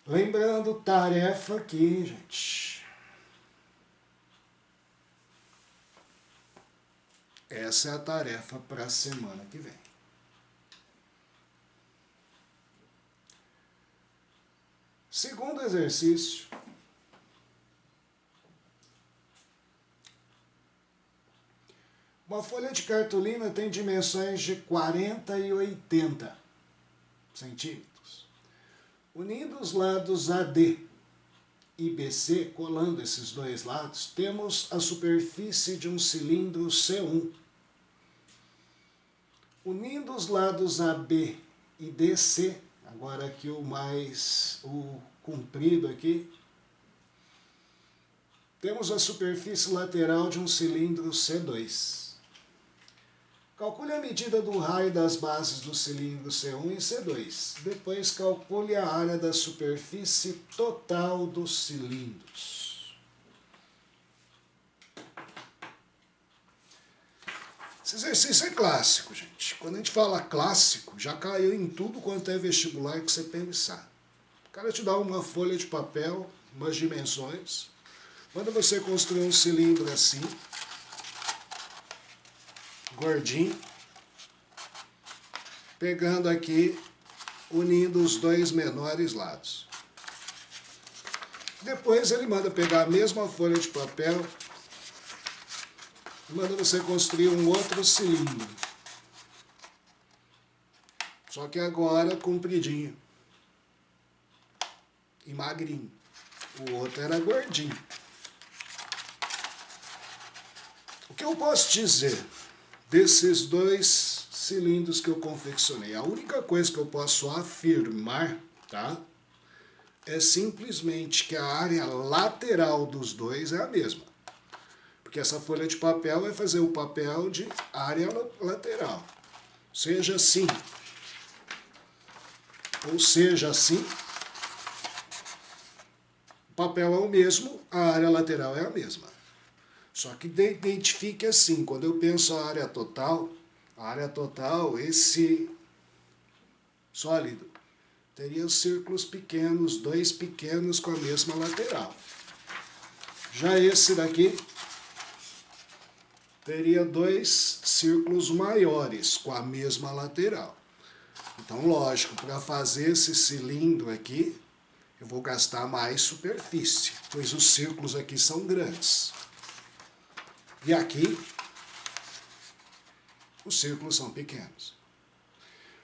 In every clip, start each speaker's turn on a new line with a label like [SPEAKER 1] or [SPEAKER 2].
[SPEAKER 1] Lembrando, tarefa aqui, gente. Essa é a tarefa para a semana que vem. Segundo exercício. Uma folha de cartolina tem dimensões de 40 e 80 centímetros. Unindo os lados AD e BC, colando esses dois lados, temos a superfície de um cilindro C1. Unindo os lados AB e DC, agora aqui o comprido aqui, temos a superfície lateral de um cilindro C2. Calcule a medida do raio das bases do cilindro C1 e C2. Depois calcule a área da superfície total dos cilindros. Esse exercício é clássico, gente. Quando a gente fala clássico, já caiu em tudo quanto é vestibular que você pensar. O cara te dá uma folha de papel, umas dimensões, manda você construir um cilindro assim, gordinho, pegando aqui, unindo os dois menores lados. Depois ele manda pegar a mesma folha de papel e manda você construir um outro cilindro. Só que agora compridinho e magrinho. O outro era gordinho. O que eu posso dizer desses dois cilindros que eu confeccionei? A única coisa que eu posso afirmar, tá, é simplesmente que a área lateral dos dois é a mesma. Porque essa folha de papel vai fazer o papel de área lateral. Seja assim, ou seja assim, o papel é o mesmo, a área lateral é a mesma. Só que identifique assim, quando eu penso a área total, esse sólido, teria os círculos pequenos, dois pequenos com a mesma lateral. Já esse daqui teria dois círculos maiores com a mesma lateral. Então, lógico, para fazer esse cilindro aqui, eu vou gastar mais superfície, pois os círculos aqui são grandes. E aqui, os círculos são pequenos.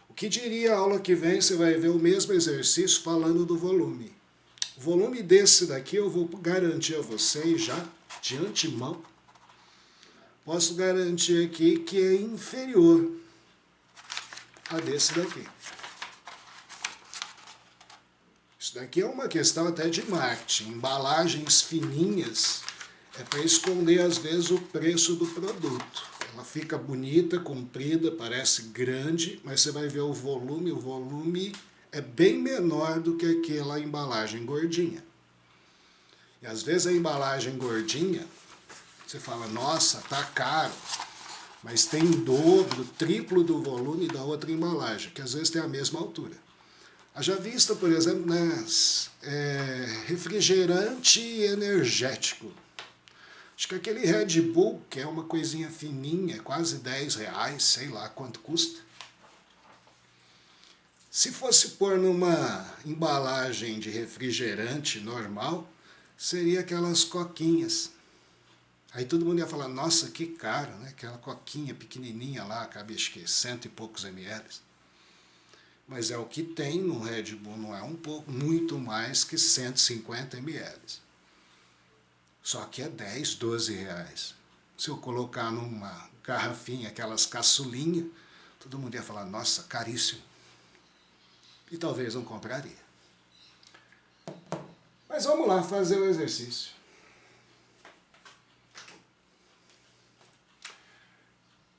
[SPEAKER 1] O que diria a aula que vem, você vai ver o mesmo exercício falando do volume. O volume desse daqui eu vou garantir a vocês já, de antemão. Posso garantir aqui que é inferior a desse daqui. Isso daqui é uma questão até de marketing. Embalagens fininhas é para esconder, às vezes, o preço do produto. Ela fica bonita, comprida, parece grande, mas você vai ver o volume é bem menor do que aquela embalagem gordinha. E às vezes a embalagem gordinha, você fala, nossa, tá caro, mas tem o dobro, triplo do volume da outra embalagem, que às vezes tem a mesma altura. Haja vista, por exemplo, refrigerante energético. Acho que aquele Red Bull, que é uma coisinha fininha, quase R$10, sei lá quanto custa. Se fosse pôr numa embalagem de refrigerante normal, seria aquelas coquinhas. Aí todo mundo ia falar, nossa, que caro, né? Aquela coquinha pequenininha lá, cabe acho que 100 e poucos ml. Mas é o que tem no Red Bull, não é muito mais que 150 ml. Só que é 10, 12 reais. Se eu colocar numa garrafinha, aquelas caçulinhas, todo mundo ia falar, nossa, caríssimo. E talvez não compraria. Mas vamos lá fazer o exercício.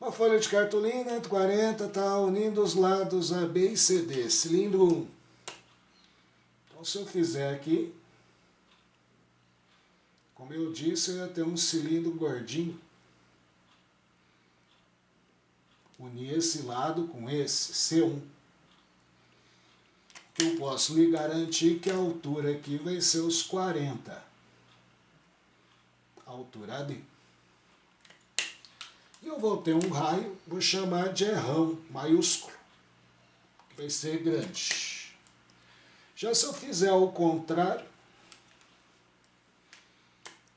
[SPEAKER 1] Uma folha de cartolina, 40, tá unindo os lados AB e CD, cilindro 1. Então, se eu fizer aqui, como eu disse, eu ia ter um cilindro gordinho. Unir esse lado com esse, C1. eu posso lhe garantir que a altura aqui vai ser os 40. Altura AD. E eu vou ter um raio, vou chamar de errão maiúsculo, que vai ser grande. Já se eu fizer o contrário,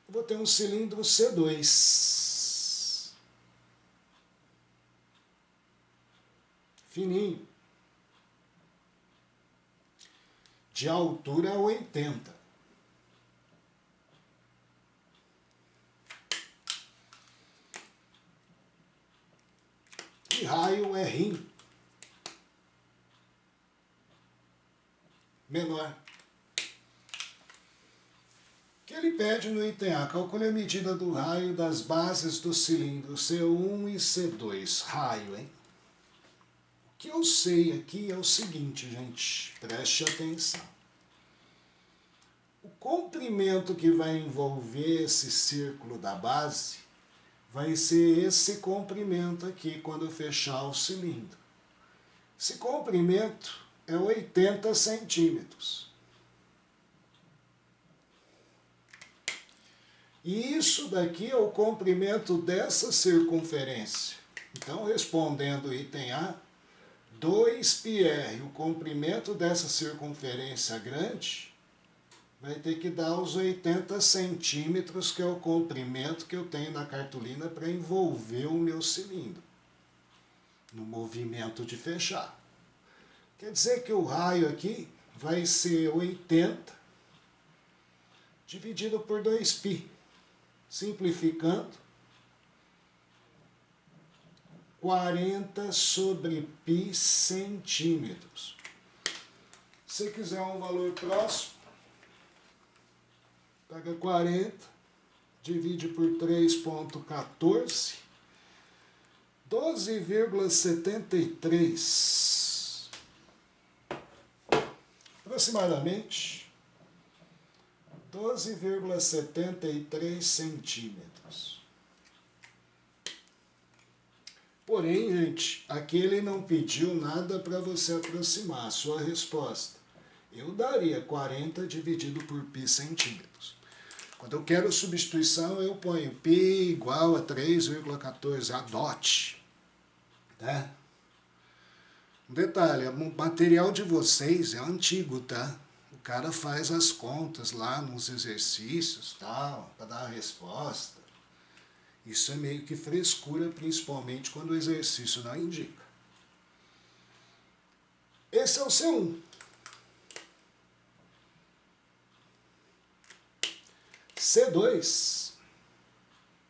[SPEAKER 1] eu vou ter um cilindro C2. Fininho. De altura 80. E raio é rim. Menor. Que ele pede no item A, calcule a medida do raio das bases do cilindro C1 e C2. Raio, hein? O que eu sei aqui é o seguinte, gente, preste atenção. O comprimento que vai envolver esse círculo da base vai ser esse comprimento aqui quando eu fechar o cilindro. Esse comprimento é 80 centímetros. E isso daqui é o comprimento dessa circunferência. Então, respondendo o item A, 2πr, o comprimento dessa circunferência grande, vai ter que dar os 80 centímetros, que é o comprimento que eu tenho na cartolina para envolver o meu cilindro no movimento de fechar. Quer dizer que o raio aqui vai ser 80 dividido por 2π. Simplificando, 40 sobre π centímetros. Se quiser um valor próximo, pega 40, divide por 3,14, 12,73. Aproximadamente 12,73 centímetros. Porém, gente, aqui ele não pediu nada para você aproximar a sua resposta. Eu daria 40 dividido por π centímetros. Quando eu quero substituição, eu ponho π igual a 3,14, a DOT. Né? Um detalhe, o material de vocês é antigo, tá? O cara faz as contas lá nos exercícios, tal, para dar a resposta. Isso é meio que frescura, principalmente quando o exercício não indica. Esse é o C1. C2,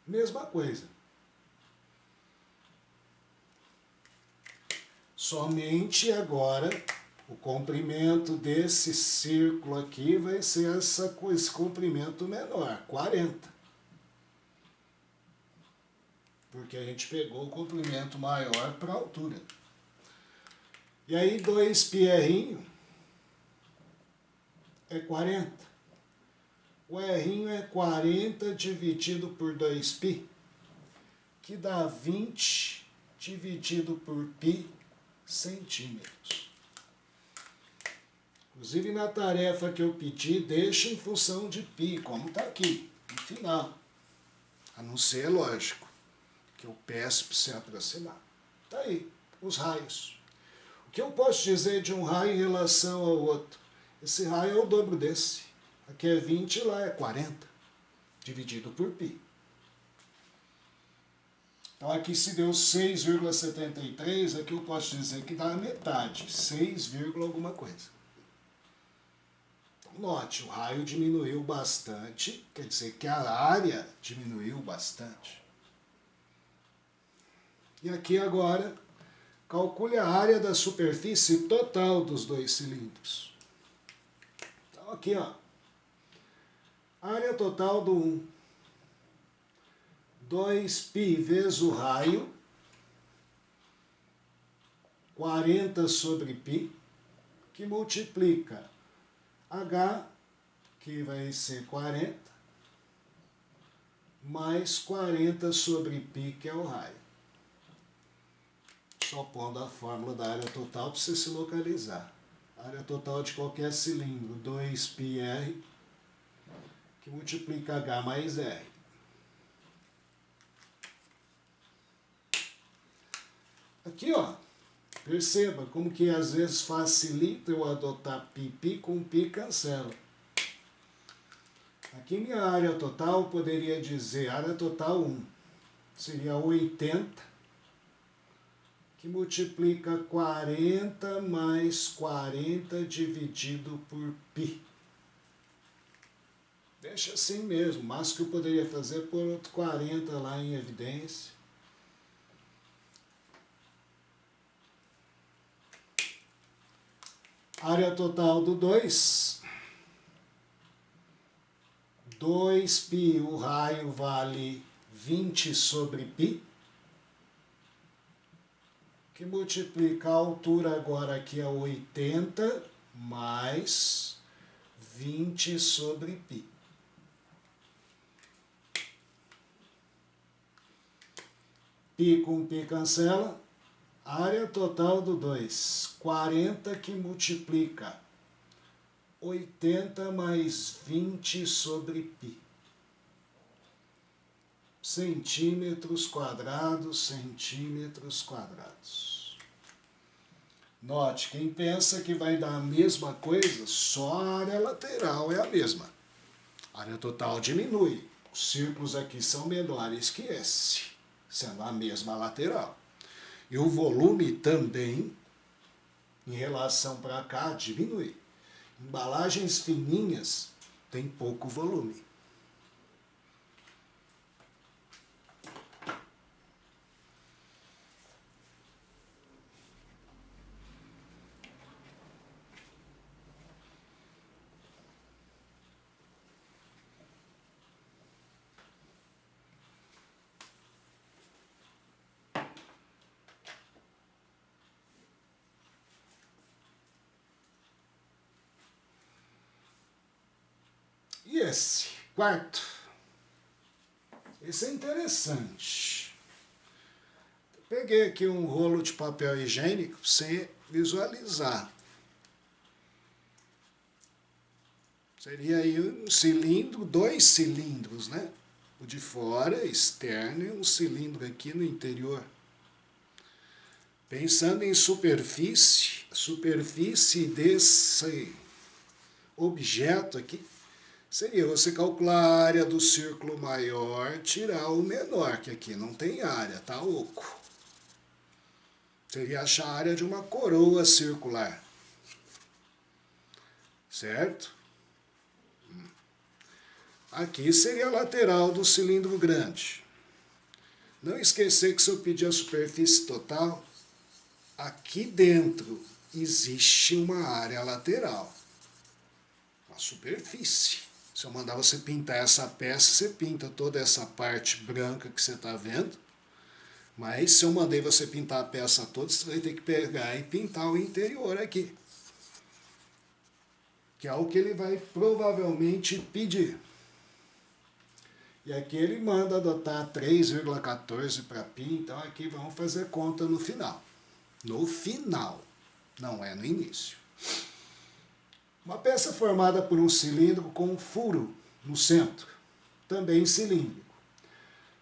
[SPEAKER 1] mesma coisa. Somente agora o comprimento desse círculo aqui vai ser esse comprimento menor, 40. Porque a gente pegou o comprimento maior para a altura. E aí 2πr é 40. O R é 40 dividido por 2π, que dá 20 dividido por π centímetros. Inclusive na tarefa que eu pedi, deixa em função de π, como está aqui, no final. A não ser, lógico, que eu peço para você aproximar. Está aí, os raios. O que eu posso dizer de um raio em relação ao outro? Esse raio é o dobro desse. Aqui é 20 e lá é 40, dividido por π. Então aqui se deu 6,73, aqui eu posso dizer que dá a metade, 6, alguma coisa. Então note, o raio diminuiu bastante, quer dizer que a área diminuiu bastante. E aqui agora, calcule a área da superfície total dos dois cilindros. Então aqui, ó, área total do 1. 2π vezes o raio, 40 sobre π, que multiplica h, que vai ser 40, mais 40 sobre π, que é o raio. Só pondo a fórmula da área total para você se localizar. Área total de qualquer cilindro, 2πr, que multiplica H mais R. Aqui, ó, perceba como que às vezes facilita eu adotar π com π cancela. Aqui minha área total poderia dizer, área total 1, seria 80, que multiplica 40 mais 40 dividido por π. Deixa assim mesmo, mas que eu poderia fazer por outro 40 lá em evidência. Área total do 2, 2π, o raio vale 20 sobre π, que multiplica a altura agora aqui é 80 mais 20 sobre π. Π com π cancela. Área total do 2, 40 que multiplica 80 mais 20 sobre π. Centímetros quadrados, centímetros quadrados. Note, quem pensa que vai dar a mesma coisa, só a área lateral é a mesma. A área total diminui. Os círculos aqui são menores que esse, sendo a mesma lateral. E o volume também, em relação para cá, diminui. Embalagens fininhas têm pouco volume. E esse, quarto, esse é interessante. Peguei aqui um rolo de papel higiênico para você visualizar. Seria aí um cilindro, 2 cilindros, né? O de fora, externo, e um cilindro aqui no interior. Pensando em superfície, a superfície desse objeto aqui seria você calcular a área do círculo maior, tirar o menor, que aqui não tem área, tá oco. Seria achar a área de uma coroa circular. Certo? Aqui seria a lateral do cilindro grande. Não esquecer que se eu pedir a superfície total, aqui dentro existe uma área lateral. Uma superfície. Se eu mandar você pintar essa peça, você pinta toda essa parte branca que você está vendo. Mas se eu mandei você pintar a peça toda, você vai ter que pegar e pintar o interior aqui. Que é o que ele vai provavelmente pedir. E aqui ele manda adotar 3,14 para π, então aqui vamos fazer conta no final. No final, não é no início. Uma peça formada por um cilindro com um furo no centro, também cilíndrico.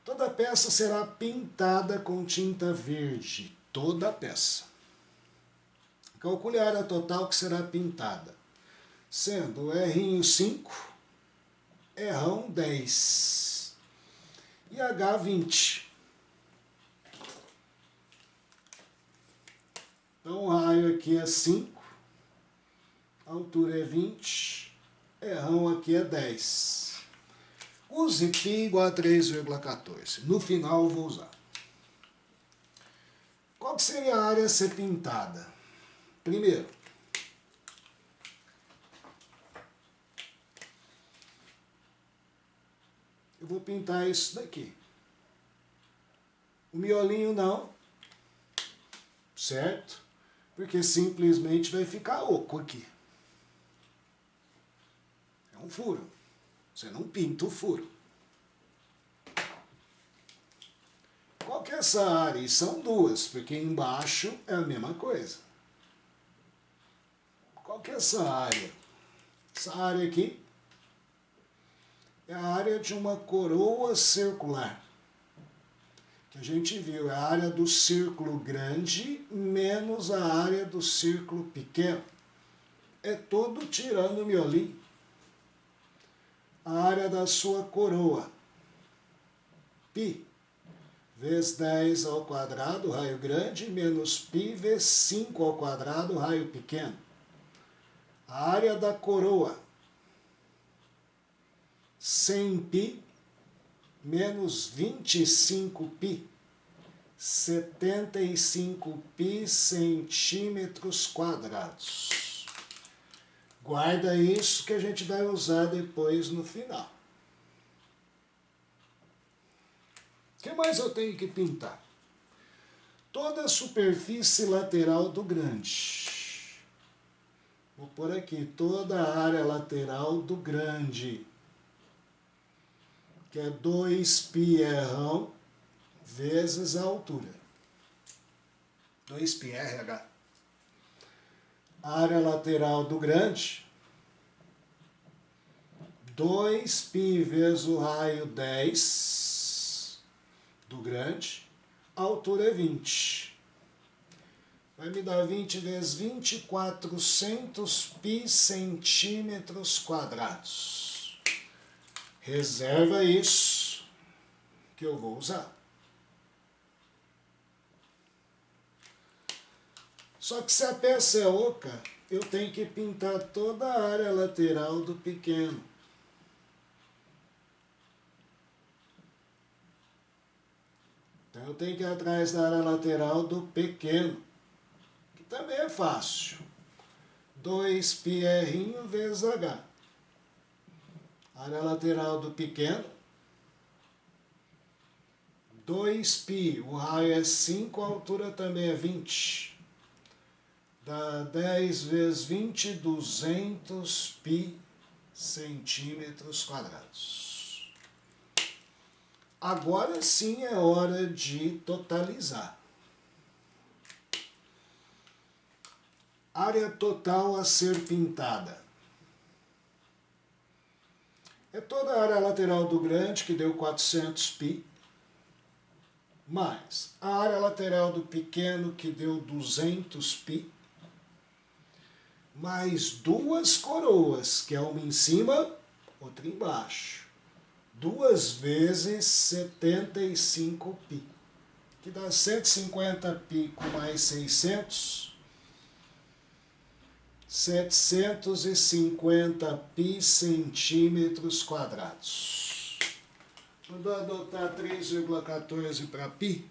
[SPEAKER 1] Toda a peça será pintada com tinta verde, toda a peça. Calcule a área total que será pintada, sendo R 5, R 10 e H 20. Então o raio aqui é 5. A altura é 20, R aqui é 10. Use π igual a 3,14. No final eu vou usar. Qual que seria a área a ser pintada? Primeiro, eu vou pintar isso daqui. O miolinho não, certo? Porque simplesmente vai ficar oco aqui. É um furo. Você não pinta o furo. Qual que é essa área? E são duas, porque embaixo é a mesma coisa. que é essa área? Essa área aqui é a área de uma coroa circular. Que a gente viu, é a área do círculo grande menos a área do círculo pequeno. É tudo tirando o miolinho. A área da sua coroa. Π vezes 10 ao quadrado, raio grande, menos π vezes 5 ao quadrado, raio pequeno. A área da coroa. 100π menos 25π. 75π centímetros quadrados. Guarda isso que a gente vai usar depois no final. O que mais eu tenho que pintar? Toda a superfície lateral do grande. Vou pôr aqui toda a área lateral do grande, que é 2πr vezes a altura. 2πrh. A área lateral do grande, 2π vezes o raio 10 do grande, a altura é 20. Vai me dar 20 vezes 20, 400π centímetros quadrados. Reserva isso que eu vou usar. Só que se a peça é oca, eu tenho que pintar toda a área lateral do pequeno. Então eu tenho que ir atrás da área lateral do pequeno, que também é fácil. 2πr vezes h. Área lateral do pequeno. 2π, o raio é 5, a altura também é 20. Dá 10 vezes 20, 200π centímetros quadrados. Agora sim é hora de totalizar. Área total a ser pintada. É toda a área lateral do grande, que deu 400π, mais a área lateral do pequeno, que deu 200π, mais duas coroas, que é uma em cima, outra embaixo. 2 vezes 75π, que dá 150π com mais 600, 750π centímetros quadrados. Quando eu adotar 3,14 para π,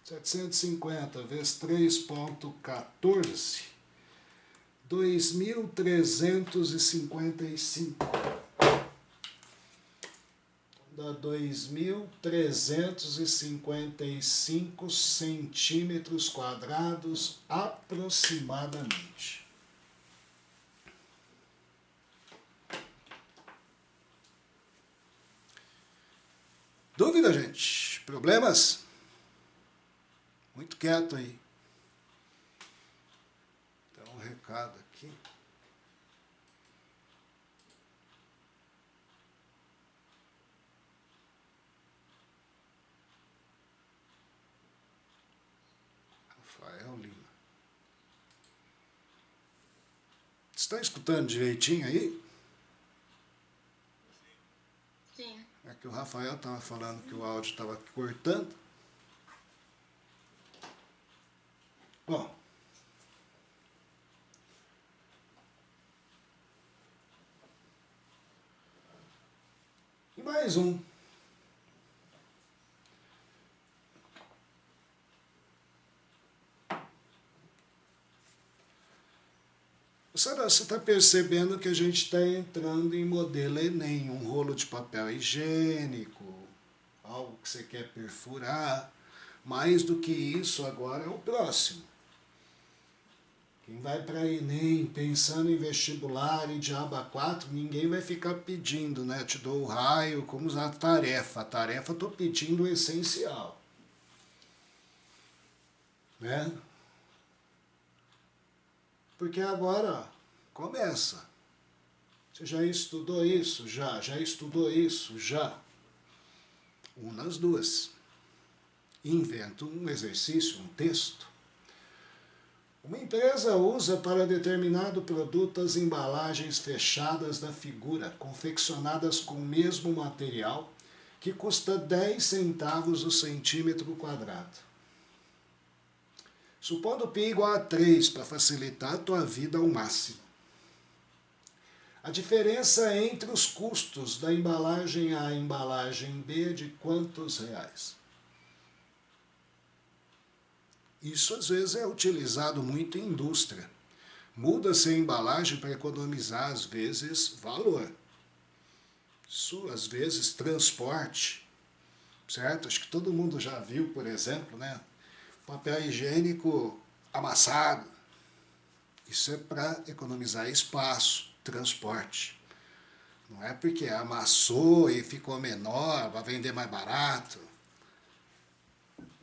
[SPEAKER 1] 750 vezes 3,14, 2.355. Dá 2.355 centímetros quadrados aproximadamente. Dúvida, gente? Problemas? Muito quieto aí. Então, um recado aqui. Rafael Lima. Está escutando direitinho aí?
[SPEAKER 2] Sim.
[SPEAKER 1] É que o Rafael estava falando que o áudio estava cortando. Bom. E mais um. Você está percebendo que a gente está entrando em modelo Enem, um rolo de papel higiênico, algo que você quer perfurar. Mais do que isso agora é o próximo. Quem vai para Enem pensando em vestibular e diabo a 4, ninguém vai ficar pedindo, né? Te dou o raio, como usar a tarefa. A tarefa eu estou pedindo o essencial. Né? Porque agora, ó, começa. Você já estudou isso? Já estudou isso? Já. Una as duas. Inventa um exercício, um texto. Uma empresa usa para determinado produto as embalagens fechadas da figura, confeccionadas com o mesmo material, que custa 10 centavos o centímetro quadrado. Supondo π igual a 3 para facilitar a tua vida ao máximo. A diferença entre os custos da embalagem A e embalagem B é de quantos reais? Isso às vezes é utilizado muito em indústria. Muda-se a embalagem para economizar, às vezes, valor. Isso, às vezes, transporte. Certo? Acho que todo mundo já viu, por exemplo, né? Papel higiênico amassado. Isso é para economizar espaço, transporte. Não é porque amassou e ficou menor, vai vender mais barato.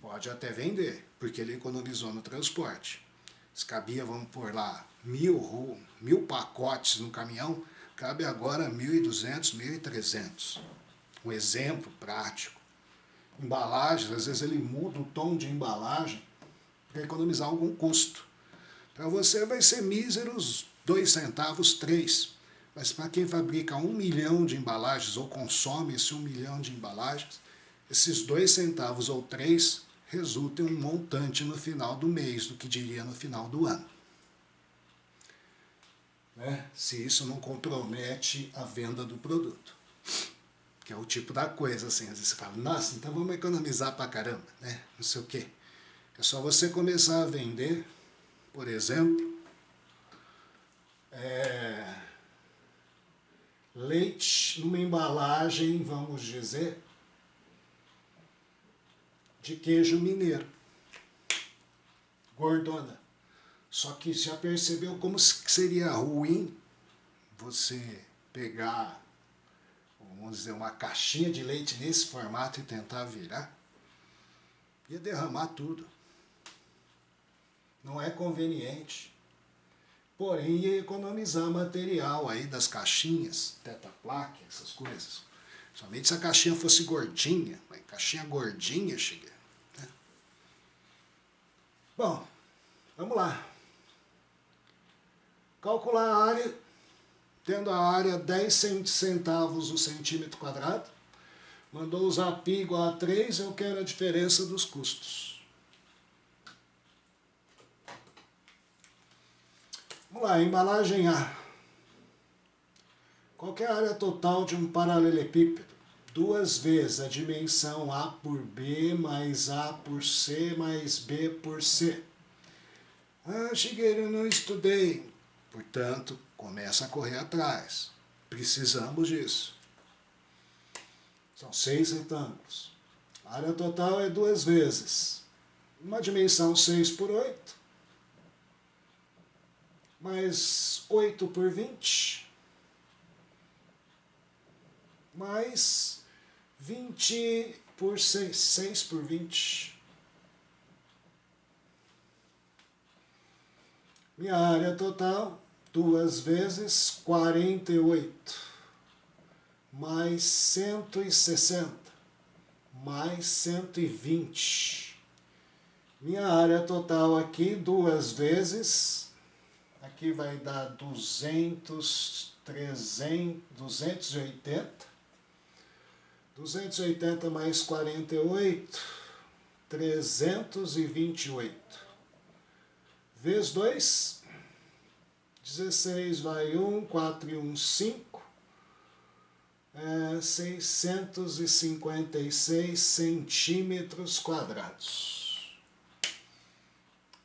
[SPEAKER 1] Pode até vender, porque ele economizou no transporte. Se cabia, vamos pôr lá, 1.000 pacotes no caminhão, cabe agora 1.200, 1.300. Um exemplo prático. Embalagens, às vezes ele muda o tom de embalagem para economizar algum custo. Para você vai ser míseros 2 centavos, 3. Mas para quem fabrica 1 milhão de embalagens ou consome esse 1 milhão de embalagens, esses 2 centavos ou 3 resultam em um montante no final do mês, do que diria no final do ano. Né? Se isso não compromete a venda do produto. Que é o tipo da coisa, assim, às vezes você fala, nossa, então vamos economizar pra caramba, né? Não sei o quê. É só você começar a vender, por exemplo, leite numa embalagem, vamos dizer, de queijo mineiro. Gordona. Só que já percebeu como seria ruim você pegar, vamos dizer, uma caixinha de leite nesse formato e tentar virar? Ia derramar tudo. Não é conveniente. Porém, ia economizar material aí das caixinhas, Tetraplaque, essas coisas. Somente se a caixinha fosse gordinha, mas caixinha gordinha, chega. Né? Bom, vamos lá. Calcular a área, tendo a área 10 centavos o centímetro quadrado. Mandou usar π igual a 3, eu quero a diferença dos custos. Vamos lá, embalagem A. Qual é a área total de um paralelepípedo? 2 vezes a dimensão A por B mais A por C mais B por C. Ah, Shigeru, eu não estudei. Portanto, começa a correr atrás. Precisamos disso. São 6 retângulos. A área total é 2 vezes. Uma dimensão 6 por 8. Mais 8 por 20. Mais 20 por 6. 6 por 20. Minha área total, 2 vezes 48, mais 160, mais 120. Minha área total aqui, 2 vezes, aqui vai dar 200, 300, 280. 280 mais 48, 328. Vezes 2, 16 vai 1, 4 e 1, 5, 656 centímetros quadrados.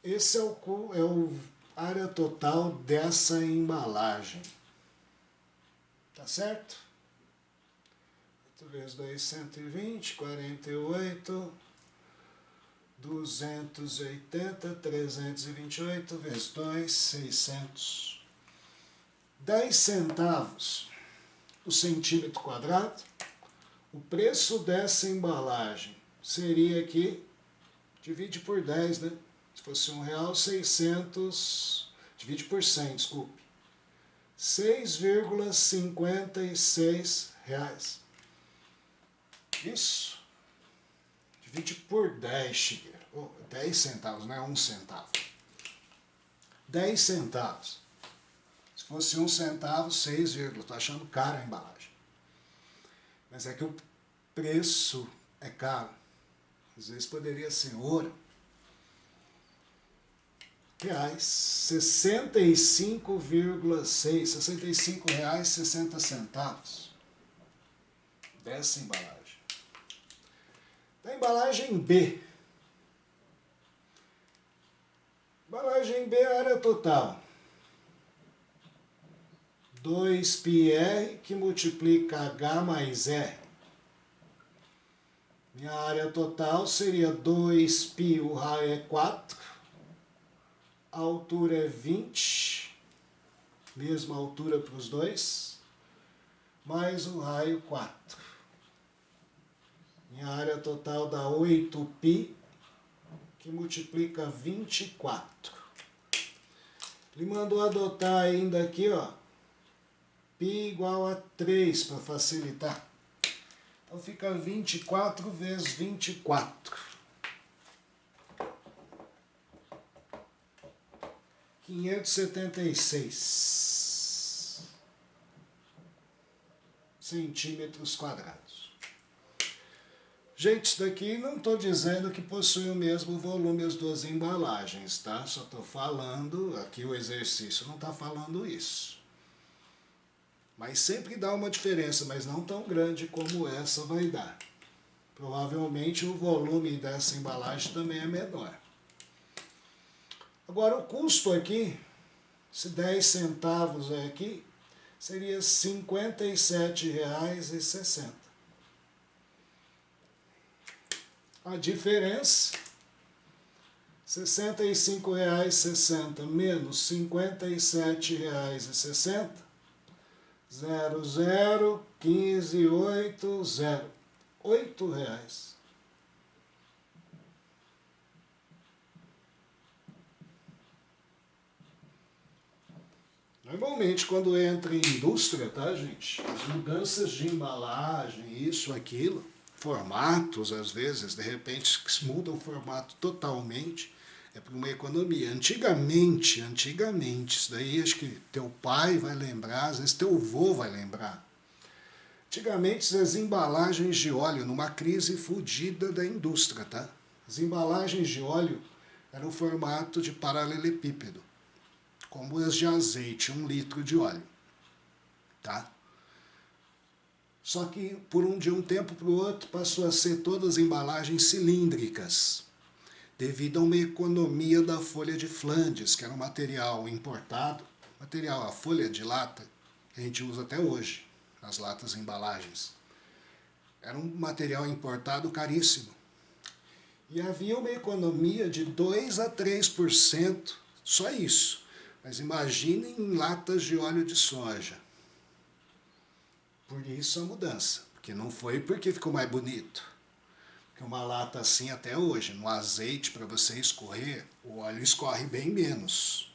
[SPEAKER 1] Esse é o área total dessa embalagem. Tá certo? 8 vezes 2, 120, 48... 280, 328 vezes 2, 600. 10 centavos o centímetro quadrado. O preço dessa embalagem seria aqui, divide por 10, né? Se fosse R$1, 600 Divide por 100, desculpe. R$6,56. Isso. Divide por 10, Shigeru. 10 centavos, não é 1 centavo. 10 centavos. Se fosse 1 centavo, 6, estou achando caro a embalagem. Mas é que o preço é caro. Às vezes poderia ser ouro. Reais, 65,6, R$65,60 dessa embalagem. Da embalagem B. Embalagem B, área total. 2πr que multiplica H mais E. Minha área total seria 2π, o raio é 4. A altura é 20. Mesma altura para os dois. Mais o raio 4. Minha área total dá 8π, que multiplica 24. Ele mandou adotar ainda aqui, ó, π igual a 3 para facilitar. Então fica 24 vezes 24. 576 centímetros quadrados. Gente, isso daqui não estou dizendo que possui o mesmo volume as duas embalagens, tá? Só estou falando, aqui o exercício não está falando isso. Mas sempre dá uma diferença, mas não tão grande como essa vai dar. Provavelmente o volume dessa embalagem também é menor. Agora o custo aqui, se 10 centavos é aqui, seria R$ 57,60. A diferença, R$ 65,60 menos R$ 57,60, 0,01580, R$ 8. Normalmente, quando entra em indústria, tá, gente? As mudanças de embalagem, isso, aquilo, formatos, às vezes, de repente, muda o formato totalmente, é para uma economia. Antigamente, isso daí acho que teu pai vai lembrar, às vezes teu avô vai lembrar. Antigamente, as embalagens de óleo, numa crise fodida da indústria, tá? As embalagens de óleo eram formato de paralelepípedo, como as de azeite, 1 litro de óleo, tá? Só que de um tempo para o outro passou a ser todas embalagens cilíndricas, devido a uma economia da folha de Flandres, que era um material importado, a folha de lata, que a gente usa até hoje, nas latas e embalagens. Era um material importado caríssimo. E havia uma economia de 2 a 3%, só isso. Mas imaginem em latas de óleo de soja. Por isso a mudança. Porque não foi porque ficou mais bonito. Porque uma lata assim até hoje, no azeite, para você escorrer, o óleo escorre bem menos.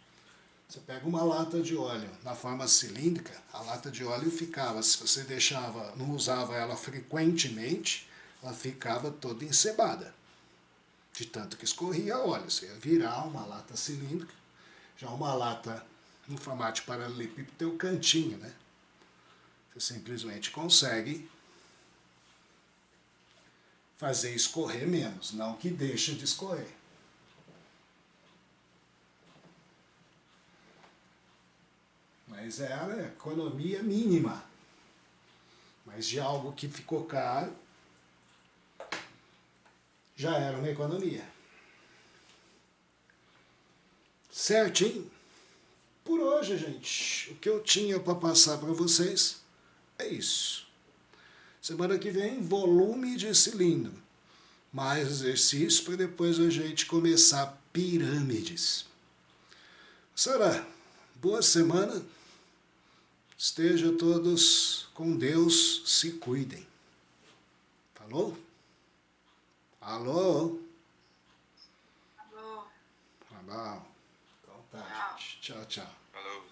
[SPEAKER 1] Você pega uma lata de óleo na forma cilíndrica, a lata de óleo ficava, se você não usava ela frequentemente, ela ficava toda encebada. De tanto que escorria óleo. Você ia virar uma lata cilíndrica. Já uma lata no formato de paralelepípedo tem o cantinho, né? Você simplesmente consegue fazer escorrer menos, não que deixe de escorrer. Mas era economia mínima. Mas de algo que ficou caro, já era uma economia. Certinho? Por hoje, gente, o que eu tinha para passar para vocês é isso. Semana que vem, volume de cilindro. Mais exercício para depois a gente começar pirâmides. Sara, boa semana. Estejam todos com Deus, se cuidem. Falou? Alô?
[SPEAKER 2] Alô?
[SPEAKER 1] Alô? Então tá,
[SPEAKER 2] Tchau.
[SPEAKER 1] gente. Tchau, tchau.
[SPEAKER 3] Falou.